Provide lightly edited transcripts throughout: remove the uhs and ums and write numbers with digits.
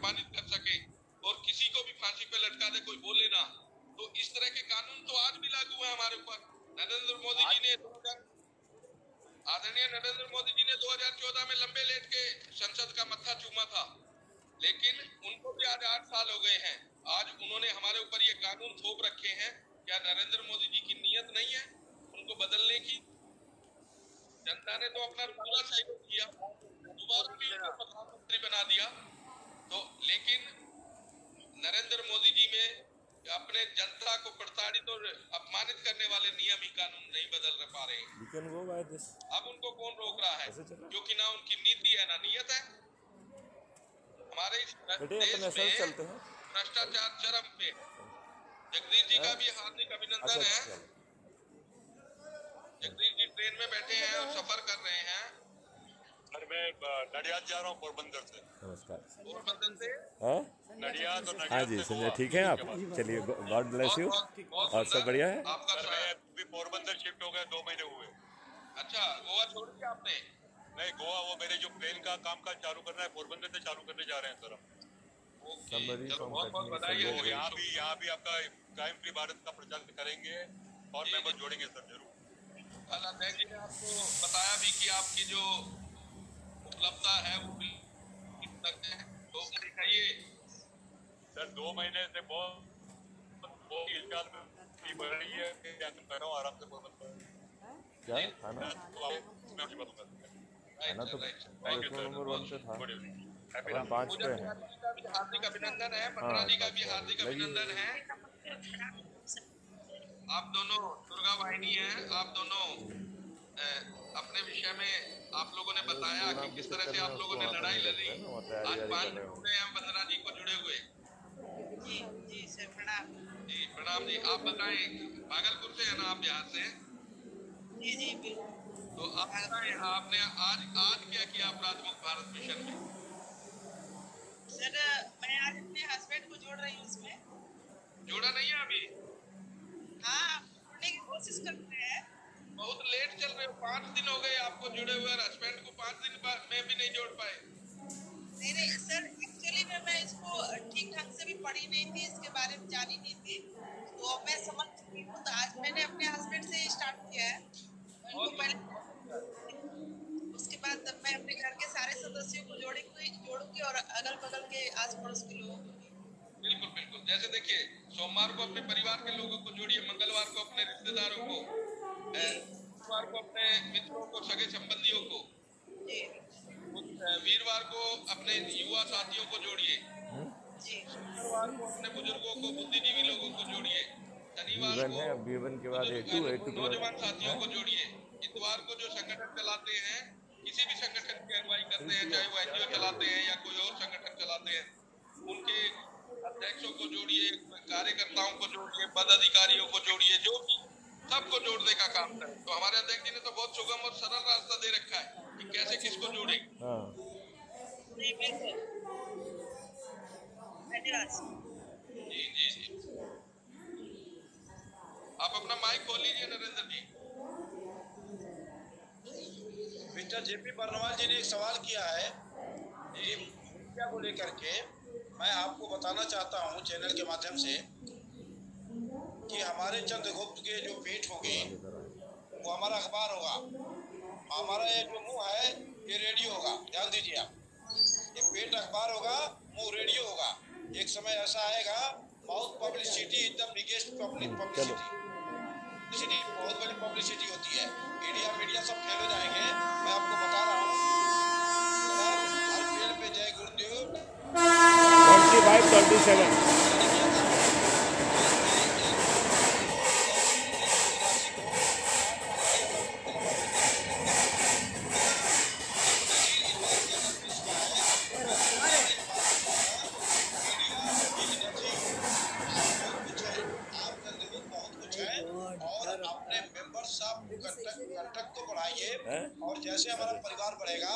अपमानित कर सके और किसी को भी फांसी पे लटका दे, कोई बोले ना। तो इस तरह के कानून तो आज भी लागू है हमारे ऊपर। नरेंद्र मोदी जी ने आदरणीय नरेंद्र मोदी जी ने 2014 में लंबे लेट के संसद का मत्था चूमा था, लेकिन उनको भी आज 8 साल हो गए हैं। आज उन्होंने हमारे ऊपर ये कानून थोप रखे हैं। क्या नरेंद्र मोदी जी की नीयत नहीं है उनको बदलने की? जनता ने तो अपना पूरा सहयोग किया, दोबारा भी उनको प्रधानमंत्री बना दिया। तो लेकिन नरेंद्र मोदी जी में अपने जनता को प्रताड़ित और अपमानित करने वाले नियम ही कानून नहीं बदल पा रहे हैं। अब उनको कौन रोक रहा है? क्योंकि ना उनकी नीति है ना नियत है। हमारे इस देश में भ्रष्टाचार चरम पे। जगदीश जी का भी हार्दिक अभिनंदन है। जगदीश जी ट्रेन में बैठे हैं और सफर कर रहे हैं। सर मैं नडियाद जा रहा हूँ पोरबंदर से। नमस्कार। पोरबंदर से नडियाद और हाँ जी संजय, ठीक है आप? चलिए, गॉड ब्लेस यू। और सब बढ़िया है? सर मैं अभी पोरबंदर शिफ्ट हो गया, 2 महीने हुए। अच्छा, गोवा छोड़ दिया आपने? नहीं, गोवा वो मेरे जो प्लेन का काम काज चालू करना है पोरबंदर से चालू करने जा रहे हैं सर हम। चलो बहुत बहुत बधाई है। यहाँ भी आपका क्राइम फ्री भारत का प्रचार करेंगे और मेंबर जोड़ेंगे सर जरूर। अध्यक्ष जी ने आपको बताया भी कि आपकी जो उपलब्धता है वो भी तक है, तो दिखाइए सर। 2 महीने से बहुत बढ़ रही है। क्या कर रहा हूँ आराम से पोरबंदर। क्या खाना खाना तो नंबर 1 पे था, गुड इवनिंग। 5 पे है। हार्दिक अभिनंदन है। पटना जी का भी हार्दिक अभिनंदन है। आप दोनों दुर्गा वाहिनी हैं। आप दोनों अपने विषय में आप लोगों ने बताया कि किस तरह से आप लोगों ने लड़ाई लड़ी। आज 5 मिनट हो गए हम वंदना जी को जुड़े हुए। जी सर प्रणाम। जी प्रणाम जी। आप बताएं, भागलपुर से है ना आप? बिहार से? जी जी बिल्कुल। तो आप बताएं, आपने आज क्या किया अपराध मुक्त भारत मिशन में? सर मैं आज अपने हस्बैंड को जोड़ रही हूँ इसमें। जोड़ा नहीं है अभी? हाँ, जोड़ने की कोशिश कर रहे हैं। बहुत लेट चल रहे हो। 5 दिन हो गए आपको जुड़े हुए, हस्बैंड को 5 दिन में भी नहीं जोड़ पाए। नहीं सर, एक्चुअली में मैं इसको ठीक ढंग से भी पढ़ी नहीं थी, इसके बारे में जानी नहीं थी, तो अब मैं समझ चुकी हूँ। तो आज मैंने अपने हस्बैंड से स्टार्ट किया है। उनको पहले, उसके बाद मैं अपने घर के सारे सदस्यों को जोड़ूंगी और अगल बगल के आस पड़ोस के लोगों को। बिल्कुल बिल्कुल। जैसे देखिए, सोमवार को अपने परिवार के लोगों को जोड़िए, मंगलवार को अपने रिश्तेदारों को, शुक्रवार को अपने मित्रों को, सगे संबंधियों को, वीरवार को अपने युवा साथियों को जोड़िए, शुक्रवार को अपने बुजुर्गों को, बुद्धिजीवी लोगों को जोड़िए, शनिवार को नौजवान साथियों को जोड़िए, इतवार को जो संगठन चलाते हैं, किसी भी संगठन की अगुवाई करते हैं, चाहे वो एनजीओ चलाते हैं या कोई और संगठन चलाते हैं, उनके अध्यक्षों को जोड़िए, कार्यकर्ताओं को जोड़िए, पदाधिकारियों को जोड़िए, जो भी सबको जोड़ने का काम करें। तो हमारे अध्यक्ष जी ने तो बहुत सुगम और सरल रास्ता दे रखा है कि कैसे किसको जोड़े। जी जी जी। आप अपना माइक खोल लीजिए नरेंद्र जी। मिस्टर जेपी बर्नवाल जी ने एक सवाल किया है मीडिया को लेकर के। मैं आपको बताना चाहता हूं चैनल के माध्यम से कि हमारे चंद्रगुप्त के जो पीठ होगी वो हमारा अखबार होगा, हमारा ये जो मुंह है ये रेडियो होगा। ध्यान दीजिए आप, ये पेट अखबार होगा, मुंह रेडियो होगा। एक समय ऐसा आएगा, mouth publicity is the biggest publicity, बहुत बड़ी पब्लिसिटी होती है। मीडिया सब फेल हो जाएंगे। मैं आपको बता रहा हूँ, हर पेड़ पे जय गुरुदेव 25-27 कंटक को बढ़ाइए और जैसे हमारा परिवार बढ़ेगा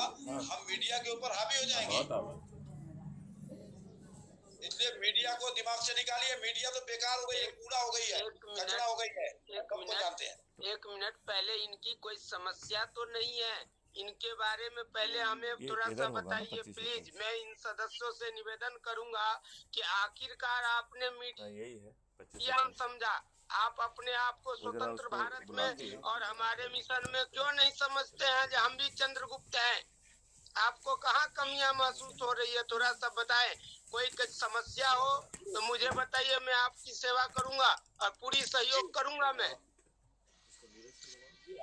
हम मीडिया के ऊपर हावी हो जाएंगे। इसलिए मीडिया को दिमाग से निकालिए। मीडिया तो बेकार हो गई है, कूड़ा हो गई है, कचरा हो गई है। सबको जानते हैं। 1 मिनट पहले इनकी कोई समस्या तो नहीं है इनके बारे में पहले हमें थोड़ा सा बताइए प्लीज। मैं इन सदस्यों से निवेदन करूंगा कि आखिरकार आपने मीडिया हम समझा, आप अपने आप को स्वतंत्र भारत में और हमारे मिशन में क्यों नहीं समझते हैं कि हम भी चंद्रगुप्त हैं? आपको कहाँ कमियां महसूस हो रही है, थोड़ा सा बताएं। कोई समस्या हो तो मुझे बताइए, मैं आपकी सेवा करूंगा और पूरी सहयोग करूंगा मैं।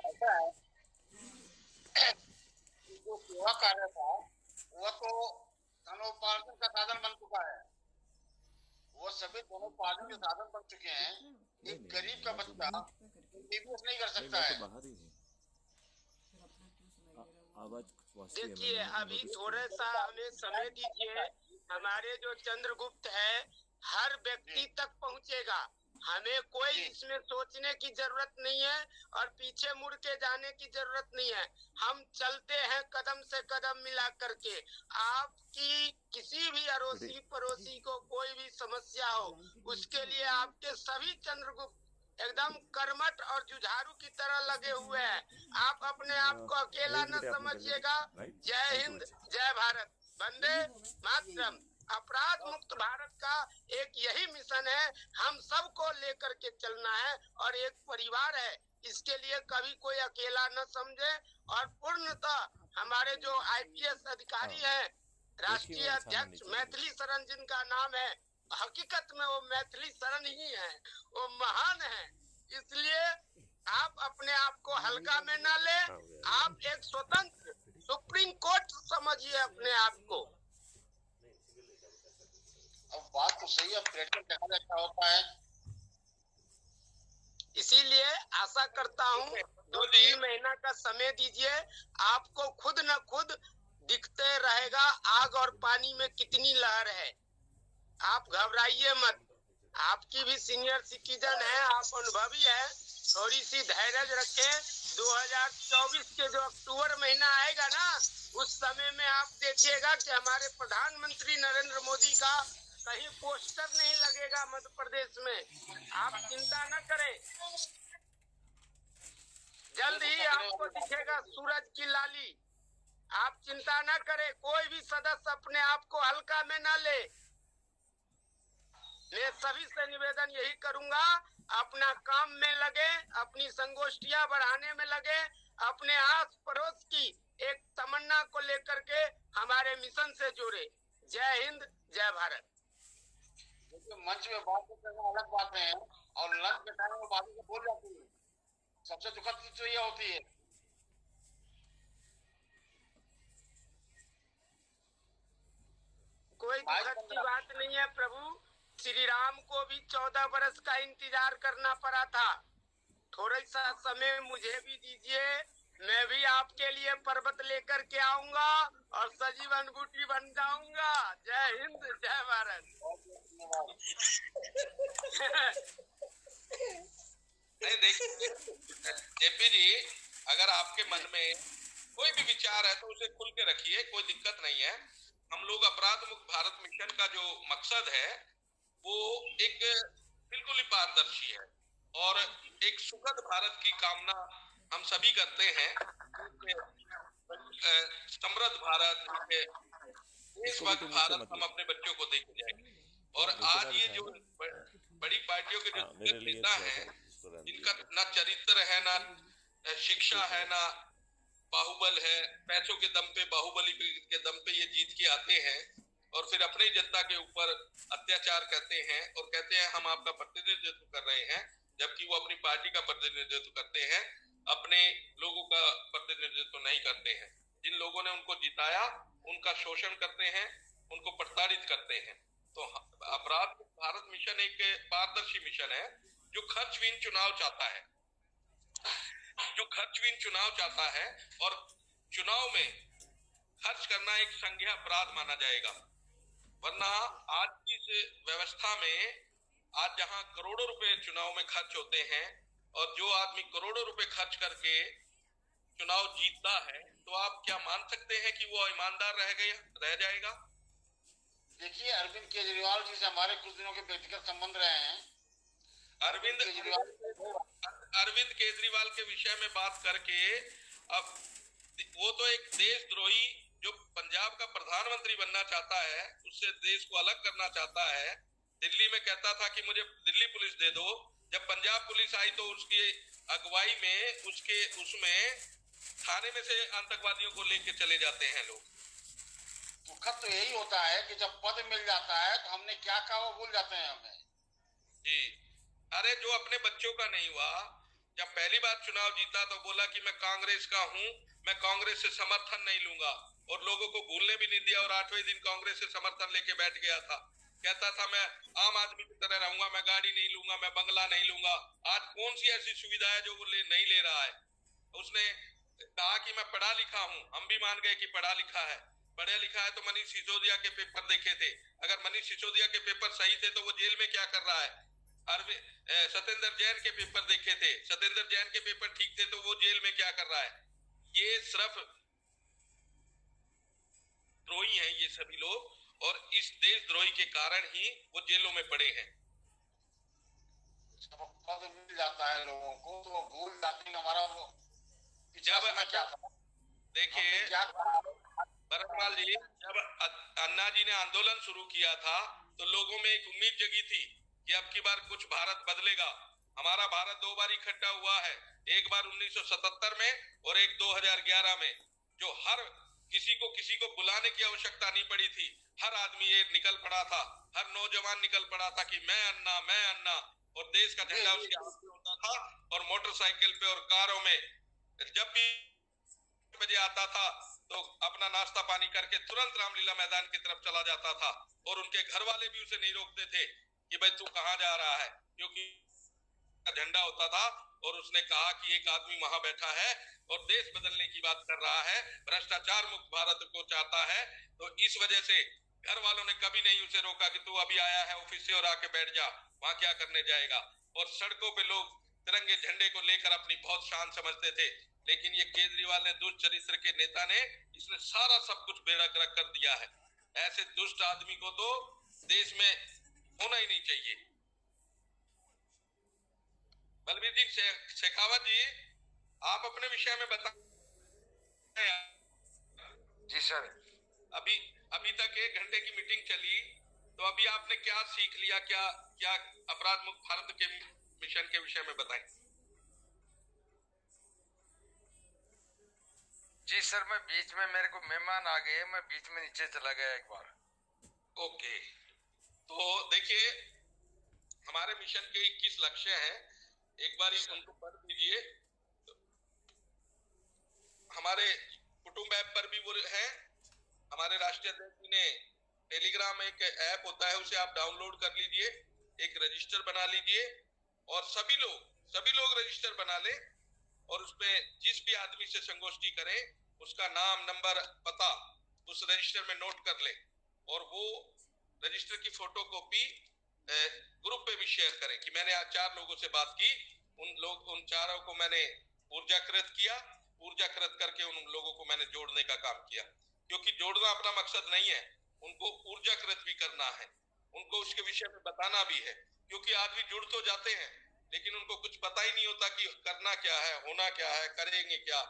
ऐसा है, जो सेवा कार्य था वो तो धनोपार्जन का साधन बन चुका है, वो सभी धनोपार्जन के साधन बन चुके हैं। एक गरीब का बच्चा MBBS नहीं कर सकता है। देखिए अभी थोड़ा सा हमें समय दीजिए, हमारे जो चंद्रगुप्त है हर व्यक्ति तक पहुंचेगा। हमें कोई इसमें सोचने की जरूरत नहीं है और पीछे मुड़ के जाने की जरूरत नहीं है। हम चलते हैं कदम से कदम मिला करके। आपकी किसी भी अड़ोसी पड़ोसी को कोई भी समस्या हो, उसके लिए आपके सभी चंद्रगुप्त एकदम कर्मठ और जुझारू की तरह लगे हुए हैं। आप अपने आप को अकेला न समझिएगा। जय हिंद, जय भारत, वंदे मातरम। अपराध मुक्त भारत का एक यही मिशन है, हम सबको लेकर के चलना है और एक परिवार है। इसके लिए कभी कोई अकेला न समझे और पूर्णतः हमारे जो IPS अधिकारी हैं, राष्ट्रीय अध्यक्ष मैथिली शरण जिनका नाम है, हकीकत में वो मैथिली शरण ही है, वो महान है। इसलिए आप अपने आप को हल्का में ना ले, आप एक स्वतंत्र सुप्रीम कोर्ट समझिए अपने आप को। अब बात तो सही है, प्रैक्टिकल देखा जाता होता है। इसीलिए आशा करता हूँ 2-3 महीना का समय दीजिए, आपको खुद न खुद दिखते रहेगा आग और पानी में कितनी लहर है। आप घबराइए मत, आपकी भी सीनियर सिटीजन है, आप अनुभवी है, थोड़ी सी धैर्य रखें। 2024 के जो अक्टूबर महीना आएगा ना, उस समय में आप देखिएगा कि हमारे प्रधानमंत्री नरेंद्र मोदी का कहीं पोस्टर नहीं लगेगा मध्य प्रदेश में। आप चिंता न करें, जल्द ही आपको दिखेगा सूरज की लाली। आप चिंता न करें, कोई भी सदस्य अपने आप को हल्का में न ले। मैं सभी से निवेदन यही करूंगा, अपना काम में लगे, अपनी संगोष्ठियां बढ़ाने में लगे, अपने आस पड़ोस की एक तमन्ना को लेकर के हमारे मिशन से जुड़े। जय हिंद, जय भारत। देखिए मंच में बात करना अलग बात है और लंच के टाइम में बातें बोल जाती है। सबसे दुखद चीज तो ये होती है। कोई दुखद की बात नहीं है प्रभु, श्री राम को भी 14 बरस का इंतजार करना पड़ा था। थोड़ा सा समय मुझे भी दीजिए, मैं भी आपके लिए पर्वत लेकर के आऊंगा और सजीवन बूटी बन जाऊंगा। जय हिंद, जय भारत। नहीं देखिए जेपी जी, अगर आपके मन में कोई भी विचार है तो उसे खुल के रखिए, कोई दिक्कत नहीं है। हम लोग अपराध मुक्त भारत मिशन का जो मकसद है वो एक बिल्कुल ही पारदर्शी है और एक सुखद भारत की कामना हम सभी करते हैं। समृद्ध भारत, देशभक्त भारत हम अपने बच्चों को देके जाएंगे। और आज ये जो बड़ी पार्टियों के जो नेता हैं, जिनका ना चरित्र है, ना शिक्षा है, ना बाहुबल है, पैसों के दम पे, बाहुबली के दम पे ये जीत के आते हैं और फिर अपनी जनता के ऊपर अत्याचार करते हैं और कहते हैं हम आपका प्रतिनिधित्व कर रहे हैं, जबकि वो अपनी पार्टी का प्रतिनिधित्व करते हैं, अपने लोगों का प्रतिनिधित्व नहीं करते हैं। जिन लोगों ने उनको जिताया उनका शोषण करते हैं, उनको प्रताड़ित करते हैं। तो अपराध भारत मिशन एक पारदर्शी मिशन है जो खर्चहीन चुनाव चाहता है, जो खर्चहीन चुनाव चाहता है और चुनाव में खर्च करना एक संज्ञा अपराध माना जाएगा। वरना आज की इस व्यवस्था में, आज जहां करोड़ों रुपए चुनाव में खर्च होते हैं और जो आदमी करोड़ों रुपए खर्च करके चुनाव जीतता है, तो आप क्या मान सकते हैं कि वो ईमानदार रह जाएगा? देखिए अरविंद केजरीवाल जी से हमारे कुछ दिनों के व्यक्तिगत संबंध रहे हैं। अरविंद केजरीवाल के विषय में बात करके अब वो तो एक देशद्रोही जो पंजाब का प्रधानमंत्री बनना चाहता है, उससे देश को अलग करना चाहता है। दिल्ली में कहता था कि मुझे दिल्ली पुलिस दे दो, जब पंजाब पुलिस आई तो उसकी अगुवाई में उसमें थाने में से आतंकवादियों को लेके चले जाते हैं लोग। दुखद तो यही होता है कि जब पद मिल जाता है तो हमने क्या कहा वो भूल जाते हैं हमें। जी, अरे जो अपने बच्चों का नहीं हुआ, जब पहली बार चुनाव जीता तो बोला कि मैं कांग्रेस का हूं, मैं कांग्रेस से समर्थन नहीं लूंगा, और लोगों को भूलने भी नहीं दिया, और 8वें दिन कांग्रेस से समर्थन लेके बैठ गया था। कहता था मैं आम आदमी की तरह रहूंगा, मैं गाड़ी नहीं लूंगा, मैं बंगला नहीं लूंगा। आज कौन सी ऐसी सुविधा है जो वो नहीं ले रहा है? उसने कहा कि मैं पढ़ा लिखा हूं, हम भी मान गए कि पढ़ा लिखा है। पढ़ा लिखा है तो मनीष सिसोदिया के पेपर देखे थे, अगर मनीष सिसोदिया के पेपर सही थे तो वो जेल में क्या कर रहा है? सत्येंद्र जैन के पेपर देखे थे, सत्येंद्र जैन के पेपर ठीक थे तो वो जेल में क्या कर रहा है? ये सिर्फ द्रोही हैं ये सभी लोग, और इस देशद्रोही के कारण ही वो जेलों में पड़े हैं। जब पद मिल जाता है लोगों को तो भूल जाते हैं हमारा वो जब क्या था। देखिए बरकमाल जी, जब अन्ना जी ने आंदोलन शुरू किया था तो लोगों में एक उम्मीद जगी थी कि अब की बार कुछ भारत बदलेगा। हमारा भारत 2 बार इकट्ठा हुआ है, एक बार 1977 में और एक 2011 में, जो हर किसी को बुलाने की आवश्यकता नहीं पड़ी थी। हर आदमी ये निकल पड़ा था, हर नौजवान निकल पड़ा था कि मैं अन्ना, और देश का झंडा उसके हाथ में होता था, और मोटरसाइकिल पे और कारों में जब भी बजे आता था तो अपना नाश्ता पानी करके तुरंत रामलीला मैदान की तरफ चला जाता था, और उनके घर वाले भी उसे नहीं रोकते थे कि भाई तू कहां जा रहा है, क्योंकि झंडा होता था। और उसने कहा कि एक आदमी वहां बैठा है और देश बदलने की बात कर रहा है, भ्रष्टाचार मुक्त भारत को चाहता है। तो इस वजह से घर वालों ने कभी नहीं उसे रोका कि तू अभी आया है ऑफिस से और आके बैठ जा, वहां क्या करने जाएगा। और सड़कों पे लोग तिरंगे झंडे को लेकर अपनी बहुत शान समझते थे, लेकिन ये केजरीवाल ने दुष्ट चरित्र के नेता ने इसने सारा सब कुछ बेड़ा गर्क कर दिया है। ऐसे दुष्ट आदमी को तो देश में होना ही नहीं चाहिए। बलबीर जी शेखावत जी, आप अपने विषय में बताएं। जी सर, अभी तक 1 घंटे की मीटिंग चली, तो अभी आपने क्या सीख लिया, क्या अपराध मुक्त भारत के मिशन के विषय में बताएं। जी सर, मैं बीच में मेरे को मेहमान आ गए, मैं बीच में नीचे चला गया एक बार। ओके, तो देखिए हमारे मिशन के 21 लक्ष्य हैं, एक बार उनको पढ़ दीजिए। हमारे कुटुंब ऐप पर भी वो है, हमारे राष्ट्रीय अध्यक्ष जी ने टेलीग्राम एक ऐप होता है, उसे आप डाउनलोड कर लीजिए, एक रजिस्टर बना लीजिए, और सभी लोग रजिस्टर बना ले, और उसमें जिस भी आदमी से संगोष्ठी करें उसका नाम, नंबर, पता उस रजिस्टर में नोट कर ले, और वो रजिस्टर की फोटोकॉपी ग्रुप पे भी शेयर करें कि मैंने आज 4 लोगों से बात की, उन चारों को मैंने ऊर्जाकृत करके उन लोगों को मैंने जोड़ने का काम किया। क्योंकि जोड़ना अपना मकसद नहीं है, उनको ऊर्जाकृत भी करना है, उनको उसके विषय में बताना भी है। क्योंकि आदमी जुड़ तो जाते हैं लेकिन उनको कुछ पता ही नहीं होता कि करना क्या है, होना क्या है, करेंगे क्या।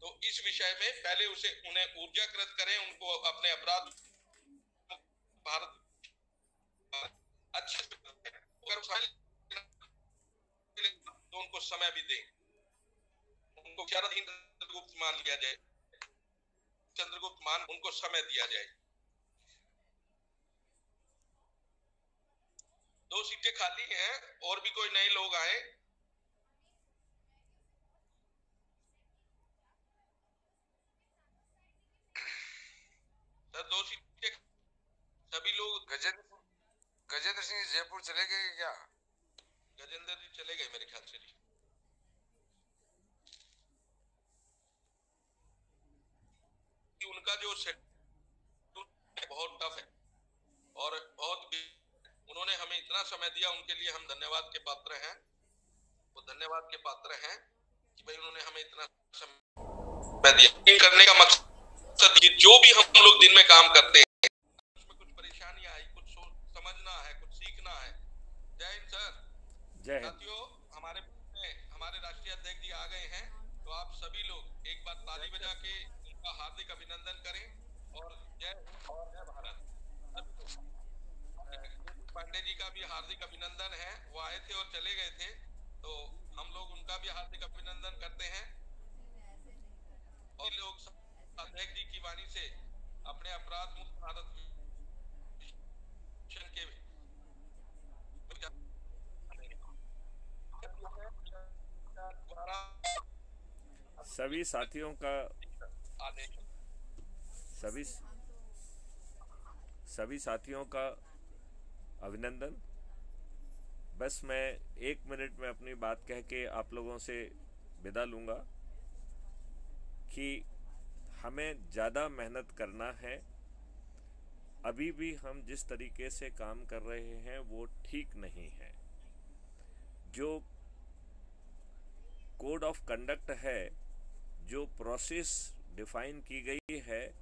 तो इस विषय में पहले उन्हें ऊर्जाकृत करें, उनको अपने अपराध भारत अच्छे से तो उनको समय भी दें, उनको 11 दिन चंद्रगुप्त मान लिया जाए, चंद्रगुप्त मान उनको समय दिया जाए। 2 सीटें खाली हैं, और भी कोई नए लोग आए। सर 2 सीटें सभी लोग। गजेंद्र सिंह जयपुर चले गए क्या? गजेंद्र जी चले गए मेरे ख्याल से जी। उनका जो बहुत टफ है और बहुत भी, उन्होंने हमें इतना समय दिया, उनके लिए हम धन्यवाद के पात्र हैं। वो धन्यवाद के पात्र हैं कि भाई उन्होंने हमें इतना समय दिया। करने का मकसद ये, जो भी हम लोग दिन में काम करते हैं उसमें कुछ परेशानी आई, कुछ समझना है, कुछ सीखना है। जय हिंद सर। जय हिंद। साथियों, हमारे राष्ट्रीय अध्यक्ष जी आ गए हैं, तो आप सभी लोग एक बार ताली बजा के उनका हार्दिक अभिनंदन करें और जय भारत। पांडे जी का भी हार्दिक अभिनंदन है, वो आए थे और चले गए थे, तो हम लोग उनका भी हार्दिक अभिनंदन करते हैं। और लोग अध्यक्ष जी की वाणी से अपने अपराध मुक्त भारत मिशन के सभी साथियों का आदेश सभी साथियों का अभिनंदन। बस मैं 1 मिनट में अपनी बात कह के आप लोगों से विदा लूँगा कि हमें ज़्यादा मेहनत करना है। अभी भी हम जिस तरीके से काम कर रहे हैं वो ठीक नहीं है। जो कोड ऑफ कंडक्ट है, जो प्रोसेस डिफाइन की गई है,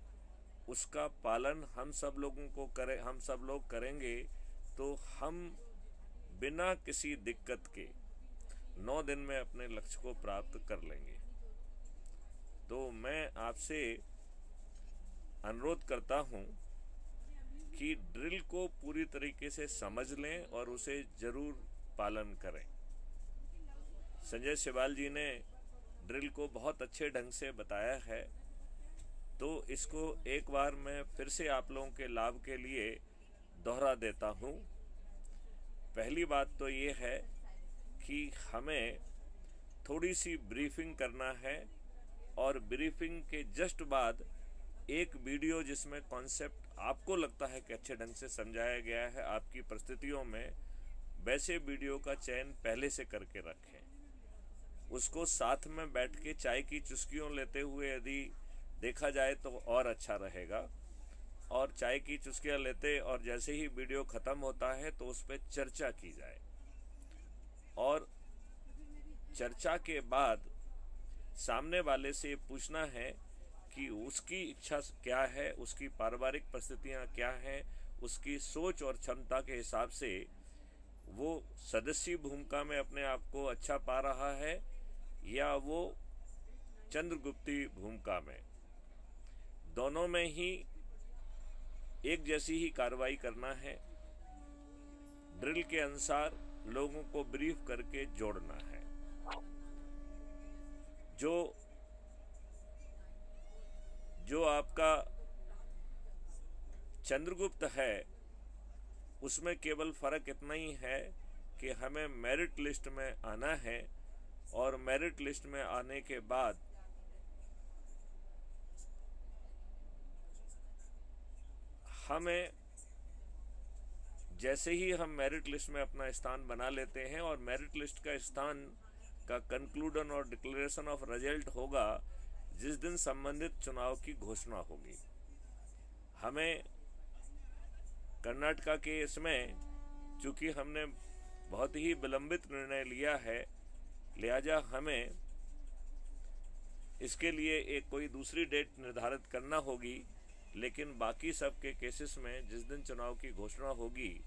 उसका पालन हम सब लोग करेंगे तो हम बिना किसी दिक्कत के 9 दिन में अपने लक्ष्य को प्राप्त कर लेंगे। तो मैं आपसे अनुरोध करता हूं कि ड्रिल को पूरी तरीके से समझ लें और उसे जरूर पालन करें। संजय सिवाल जी ने ड्रिल को बहुत अच्छे ढंग से बताया है, तो इसको एक बार मैं फिर से आप लोगों के लाभ के लिए दोहरा देता हूं। पहली बात तो ये है कि हमें थोड़ी सी ब्रीफिंग करना है और ब्रीफिंग के जस्ट बाद एक वीडियो जिसमें कॉन्सेप्ट आपको लगता है कि अच्छे ढंग से समझाया गया है आपकी परिस्थितियों में, वैसे वीडियो का चयन पहले से करके रखें। उसको साथ में बैठ के चाय की चुस्कियों लेते हुए यदि देखा जाए तो और अच्छा रहेगा। और चाय की चुस्कियां लेते और जैसे ही वीडियो ख़त्म होता है तो उस पर चर्चा की जाए, और चर्चा के बाद सामने वाले से पूछना है कि उसकी इच्छा क्या है, उसकी पारिवारिक परिस्थितियां क्या हैं, उसकी सोच और क्षमता के हिसाब से वो सदस्य भूमिका में अपने आप को अच्छा पा रहा है या वो चंद्रगुप्ती भूमिका में। दोनों में ही एक जैसी ही कार्रवाई करना है। ड्रिल के अनुसार लोगों को ब्रीफ करके जोड़ना है। जो आपका चंद्रगुप्त है उसमें केवल फर्क इतना ही है कि हमें मेरिट लिस्ट में आना है, और मेरिट लिस्ट में आने के बाद हमें जैसे ही हम मेरिट लिस्ट में अपना स्थान बना लेते हैं और मेरिट लिस्ट का स्थान का कंक्लूजन और डिक्लेरेशन ऑफ रिजल्ट होगा जिस दिन संबंधित चुनाव की घोषणा होगी। हमें कर्नाटका के इसमें चूंकि हमने बहुत ही विलंबित निर्णय लिया है, लिहाजा हमें इसके लिए एक कोई दूसरी डेट निर्धारित करना होगी। लेकिन बाकी सब के केसेस में जिस दिन चुनाव की घोषणा होगी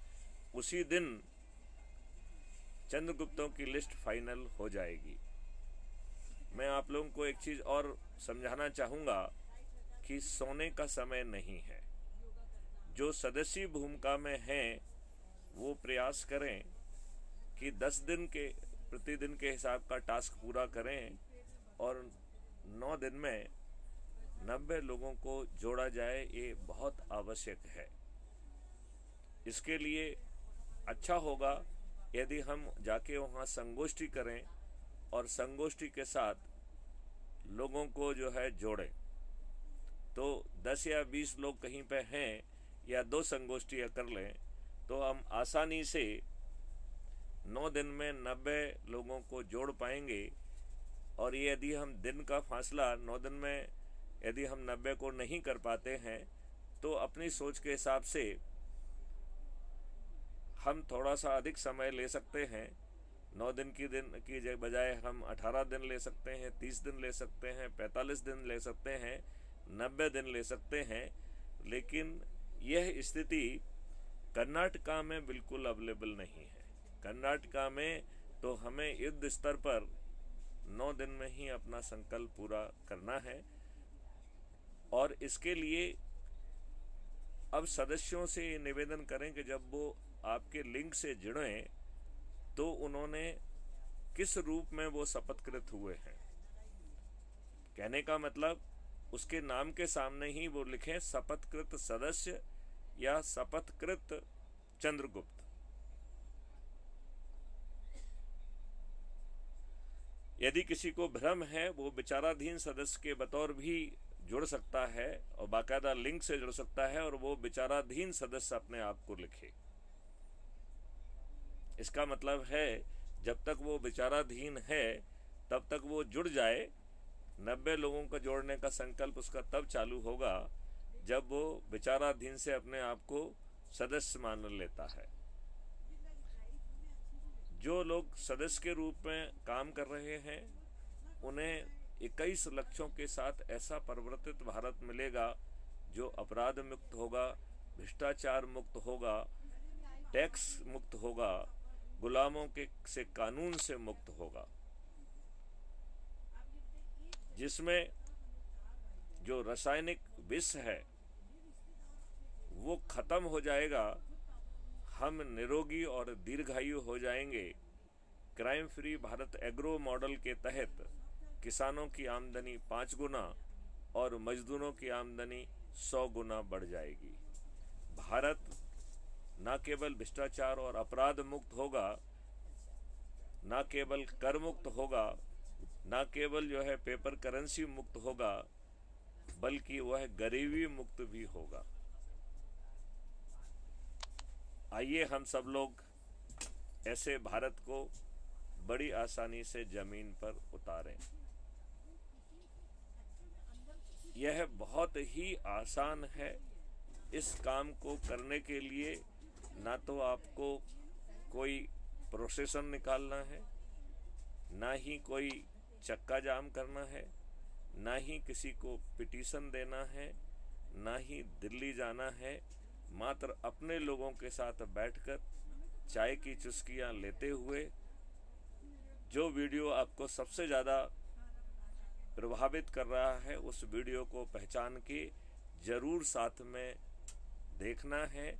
उसी दिन चंद्रगुप्तों की लिस्ट फाइनल हो जाएगी। मैं आप लोगों को एक चीज़ और समझाना चाहूँगा कि सोने का समय नहीं है। जो सदस्य भूमिका में हैं वो प्रयास करें कि 10 दिन के प्रतिदिन के हिसाब का टास्क पूरा करें और 9 दिन में 90 लोगों को जोड़ा जाए। ये बहुत आवश्यक है। इसके लिए अच्छा होगा यदि हम जाके वहाँ संगोष्ठी करें और संगोष्ठी के साथ लोगों को जो है जोड़ें। तो 10 या 20 लोग कहीं पे हैं या 2 संगोष्ठियाँ कर लें तो हम आसानी से 9 दिन में 90 लोगों को जोड़ पाएंगे। और ये यदि हम दिन का फासला 9 दिन में यदि हम 90 को नहीं कर पाते हैं तो अपनी सोच के हिसाब से हम थोड़ा सा अधिक समय ले सकते हैं। 9 दिन की बजाय हम 18 दिन ले सकते हैं, 30 दिन ले सकते हैं, 45 दिन ले सकते हैं, 90 दिन ले सकते हैं। लेकिन यह स्थिति कर्नाटका में बिल्कुल अवेलेबल नहीं है। कर्नाटका में तो हमें युद्ध स्तर पर 9 दिन में ही अपना संकल्प पूरा करना है। और इसके लिए अब सदस्यों से ये निवेदन करें कि जब वो आपके लिंक से जुड़ें तो उन्होंने किस रूप में वो शपथकृत हुए हैं। कहने का मतलब उसके नाम के सामने ही वो लिखें शपथकृत सदस्य या शपथकृत चंद्रगुप्त। यदि किसी को भ्रम है वो विचाराधीन सदस्य के बतौर भी जुड़ सकता है और बाकायदा लिंक से जुड़ सकता है और वो विचाराधीन सदस्य अपने आप को लिखे। इसका मतलब है जब तक वो विचाराधीन है तब तक वो जुड़ जाए। 90 लोगों को जोड़ने का संकल्प उसका तब चालू होगा जब वो विचाराधीन से अपने आप को सदस्य मान लेता है। जो लोग सदस्य के रूप में काम कर रहे हैं उन्हें 21 लक्ष्यों के साथ ऐसा परिवर्तित भारत मिलेगा जो अपराध मुक्त होगा, भ्रष्टाचार मुक्त होगा, टैक्स मुक्त होगा, गुलामों के से कानून से मुक्त होगा, जिसमें जो रासायनिक विष है वो खत्म हो जाएगा। हम निरोगी और दीर्घायु हो जाएंगे। Crime free Bharat agro model के तहत किसानों की आमदनी 5 गुना और मजदूरों की आमदनी 100 गुना बढ़ जाएगी। भारत न केवल भ्रष्टाचार और अपराध मुक्त होगा, न केवल कर मुक्त होगा, न केवल जो है पेपर करेंसी मुक्त होगा, बल्कि वह गरीबी मुक्त भी होगा। आइए हम सब लोग ऐसे भारत को बड़ी आसानी से जमीन पर उतारें। यह बहुत ही आसान है। इस काम को करने के लिए ना तो आपको कोई प्रोसेसन निकालना है, ना ही कोई चक्का जाम करना है, ना ही किसी को पिटीशन देना है, ना ही दिल्ली जाना है। मात्र अपने लोगों के साथ बैठकर चाय की चुस्कियां लेते हुए जो वीडियो आपको सबसे ज़्यादा प्रभावित कर रहा है उस वीडियो को पहचान के ज़रूर साथ में देखना है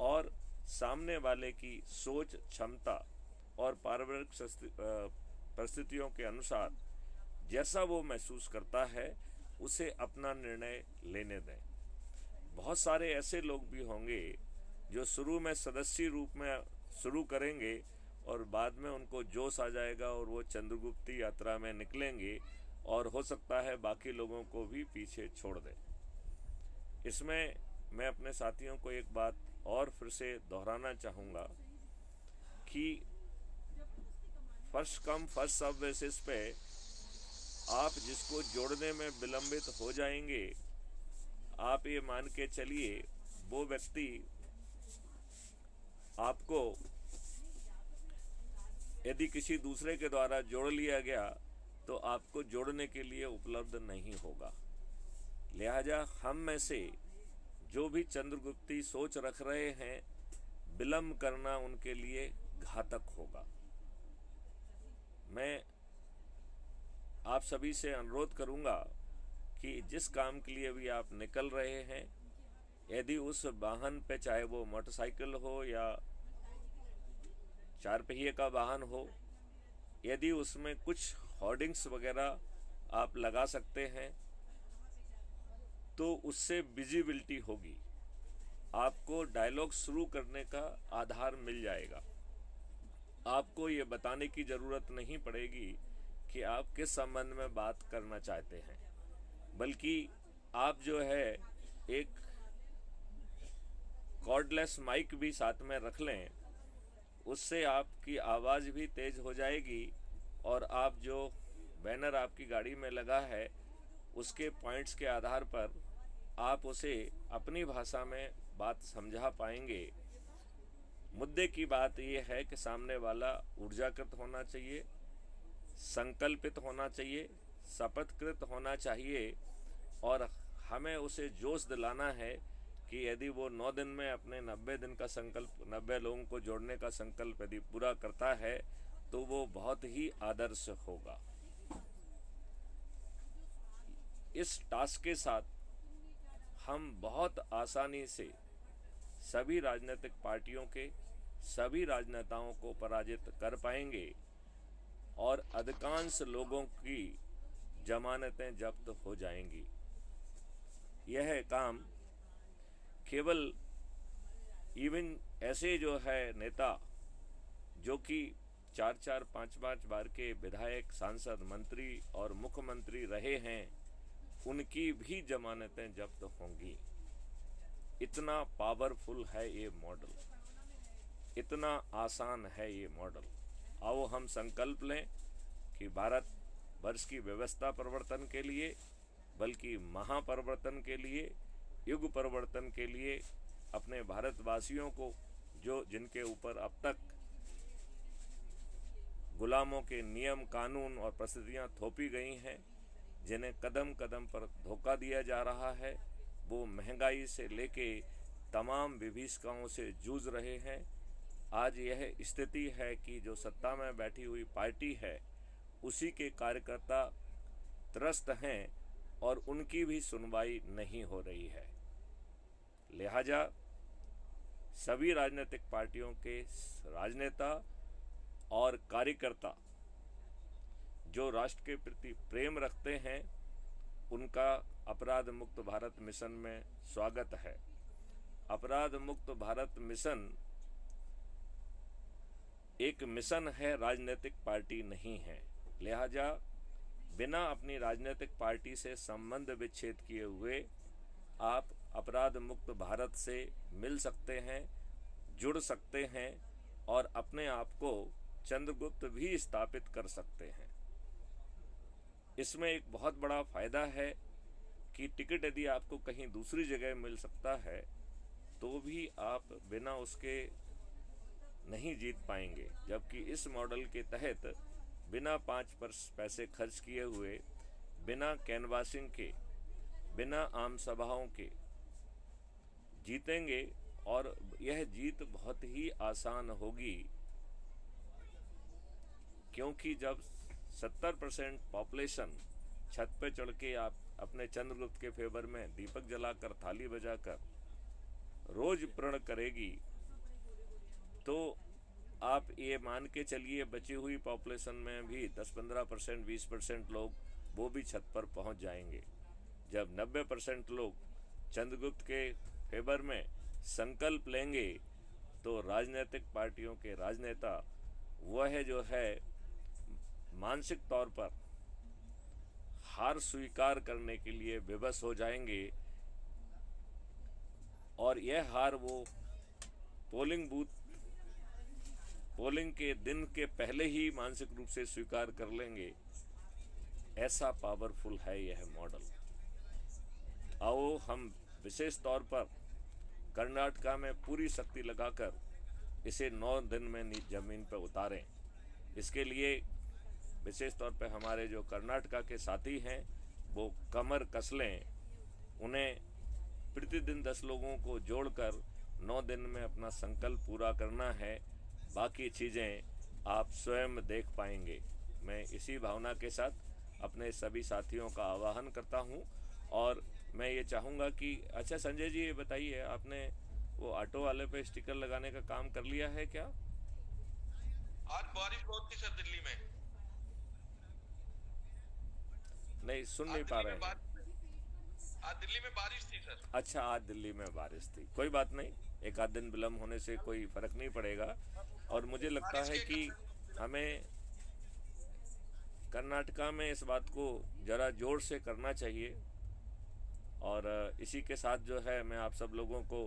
और सामने वाले की सोच, क्षमता और पारिवारिक परिस्थितियों के अनुसार जैसा वो महसूस करता है उसे अपना निर्णय लेने दें। बहुत सारे ऐसे लोग भी होंगे जो शुरू में सदस्य रूप में शुरू करेंगे और बाद में उनको जोश आ जाएगा और वो चंद्रगुप्ती यात्रा में निकलेंगे और हो सकता है बाकी लोगों को भी पीछे छोड़ दें। इसमें मैं अपने साथियों को एक बात और फिर से दोहराना चाहूँगा कि first come first serve basis पे आप जिसको जोड़ने में विलंबित हो जाएंगे, आप ये मान के चलिए वो व्यक्ति आपको यदि किसी दूसरे के द्वारा जोड़ लिया गया तो आपको जोड़ने के लिए उपलब्ध नहीं होगा। लिहाजा हम में से जो भी चंद्रगुप्ती सोच रख रहे हैं, विलंब करना उनके लिए घातक होगा। मैं आप सभी से अनुरोध करूंगा कि जिस काम के लिए भी आप निकल रहे हैं, यदि उस वाहन पे चाहे वो मोटरसाइकिल हो या 4 पहिए का वाहन हो, यदि उसमें कुछ होर्डिंग्स वगैरह आप लगा सकते हैं तो उससे विजिबिलिटी होगी। आपको डायलॉग शुरू करने का आधार मिल जाएगा। आपको ये बताने की ज़रूरत नहीं पड़ेगी कि आप किस संबंध में बात करना चाहते हैं, बल्कि आप जो है एक कॉर्डलेस माइक भी साथ में रख लें, उससे आपकी आवाज़ भी तेज़ हो जाएगी और आप जो बैनर आपकी गाड़ी में लगा है उसके पॉइंट्स के आधार पर आप उसे अपनी भाषा में बात समझा पाएंगे। मुद्दे की बात यह है कि सामने वाला ऊर्जाकृत होना चाहिए, संकल्पित होना चाहिए, शपथकृत होना चाहिए और हमें उसे जोश दिलाना है कि यदि वो 9 दिन में अपने 90 दिन का संकल्प, 90 लोगों को जोड़ने का संकल्प यदि पूरा करता है तो वो बहुत ही आदर्श होगा। इस टास्क के साथ हम बहुत आसानी से सभी राजनीतिक पार्टियों के सभी राजनेताओं को पराजित कर पाएंगे और अधिकांश लोगों की जमानतें जब्त हो जाएंगी। यह काम केवल इवन ऐसे जो है नेता जो कि 4-4, 5-5 बार के विधायक, सांसद, मंत्री और मुख्यमंत्री रहे हैं, उनकी भी जमानतें जब्त होंगी। इतना पावरफुल है ये मॉडल, इतना आसान है ये मॉडल। आओ हम संकल्प लें कि भारत वर्ष की व्यवस्था परिवर्तन के लिए, बल्कि महापरिवर्तन के लिए, युग परिवर्तन के लिए अपने भारतवासियों को जो जिनके ऊपर अब तक गुलामों के नियम, कानून और परिस्थितियां थोपी गई हैं, जिन्हें कदम कदम पर धोखा दिया जा रहा है, वो महंगाई से लेके तमाम विभीषिकाओं से जूझ रहे हैं। आज यह स्थिति है कि जो सत्ता में बैठी हुई पार्टी है उसी के कार्यकर्ता त्रस्त हैं और उनकी भी सुनवाई नहीं हो रही है। लिहाजा सभी राजनीतिक पार्टियों के राजनेता और कार्यकर्ता जो राष्ट्र के प्रति प्रेम रखते हैं, उनका अपराध मुक्त भारत मिशन में स्वागत है। अपराध मुक्त भारत मिशन एक मिशन है, राजनीतिक पार्टी नहीं है। लिहाजा बिना अपनी राजनीतिक पार्टी से संबंध विच्छेद किए हुए आप अपराध मुक्त भारत से मिल सकते हैं, जुड़ सकते हैं और अपने आप को चंद्रगुप्त भी स्थापित कर सकते हैं। इसमें एक बहुत बड़ा फायदा है कि टिकट यदि आपको कहीं दूसरी जगह मिल सकता है तो भी आप बिना उसके नहीं जीत पाएंगे, जबकि इस मॉडल के तहत बिना 5 पैसे खर्च किए हुए, बिना कैनवासिंग के, बिना आम सभाओं के जीतेंगे और यह जीत बहुत ही आसान होगी, क्योंकि जब 70% पॉपुलेशन छत पे चढ़ के आप अपने चंद्रगुप्त के फेवर में दीपक जलाकर, थाली बजाकर रोज प्रण करेगी, तो आप ये मान के चलिए बची हुई पॉपुलेशन में भी 10-15%, 20% लोग वो भी छत पर पहुंच जाएंगे। जब 90% लोग चंद्रगुप्त के फेवर में संकल्प लेंगे तो राजनीतिक पार्टियों के राजनेता वह जो है मानसिक तौर पर हार स्वीकार करने के लिए विवश हो जाएंगे और यह हार वो पोलिंग के दिन के पहले ही मानसिक रूप से स्वीकार कर लेंगे। ऐसा पावरफुल है यह मॉडल। आओ हम विशेष तौर पर कर्नाटका में पूरी शक्ति लगाकर इसे 9 दिन में जमीन पर उतारें। इसके लिए विशेष तौर पर हमारे जो कर्नाटका के साथी हैं वो कमर कस लें। उन्हें प्रतिदिन 10 लोगों को जोड़कर 9 दिन में अपना संकल्प पूरा करना है। बाकी चीज़ें आप स्वयं देख पाएंगे। मैं इसी भावना के साथ अपने सभी साथियों का आह्वान करता हूं और मैं ये चाहूँगा कि अच्छा संजय जी, ये बताइए, आपने वो ऑटो वाले पे स्टिकर लगाने का काम कर लिया है क्या? आज बारिश बहुत थी सर दिल्ली में। नहीं, सुन नहीं पा रहे हैं। आज दिल्ली में बारिश थी सर। अच्छा, आज दिल्ली में बारिश थी। कोई बात नहीं, एक आध दिन विलम्ब होने से कोई फर्क नहीं पड़ेगा। और मुझे लगता है कि हमें कर्नाटका में इस बात को ज़रा जोर से करना चाहिए। और इसी के साथ जो है मैं आप सब लोगों को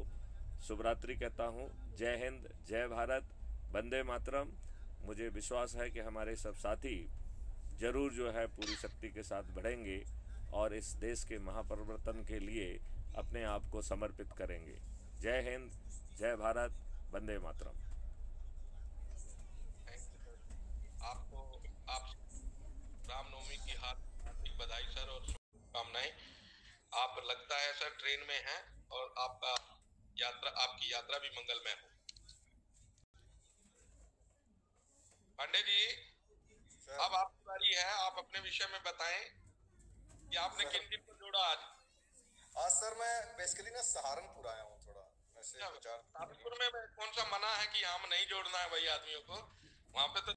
शुभरात्रि कहता हूँ। जय हिंद, जय भारत, वंदे मातरम। मुझे विश्वास है कि हमारे सब साथी जरूर जो है पूरी शक्ति के साथ बढ़ेंगे और इस देश के महापरिवर्तन के लिए अपने आप को समर्पित करेंगे। जय हिंद, जय भारत, वंदे मातरम। आपको आप रामनवमी की हार्दिक बधाई सर और शुभकामनाएं। आप लगता है सर ट्रेन में हैं और आपकी यात्रा भी मंगलमय हो। पांडे जी, अब आपकी बारी है, आप अपने विषय में बताएं। कि आपने किन किन को जोड़ा आज? आज सर मैं बेसिकली ना सहारनपुर आया हूँ थोड़ा वैसे सहारनपुर में कौन सा मना है कि यहाँ नहीं जोड़ना है भाई आदमियों को? वहाँ पे तो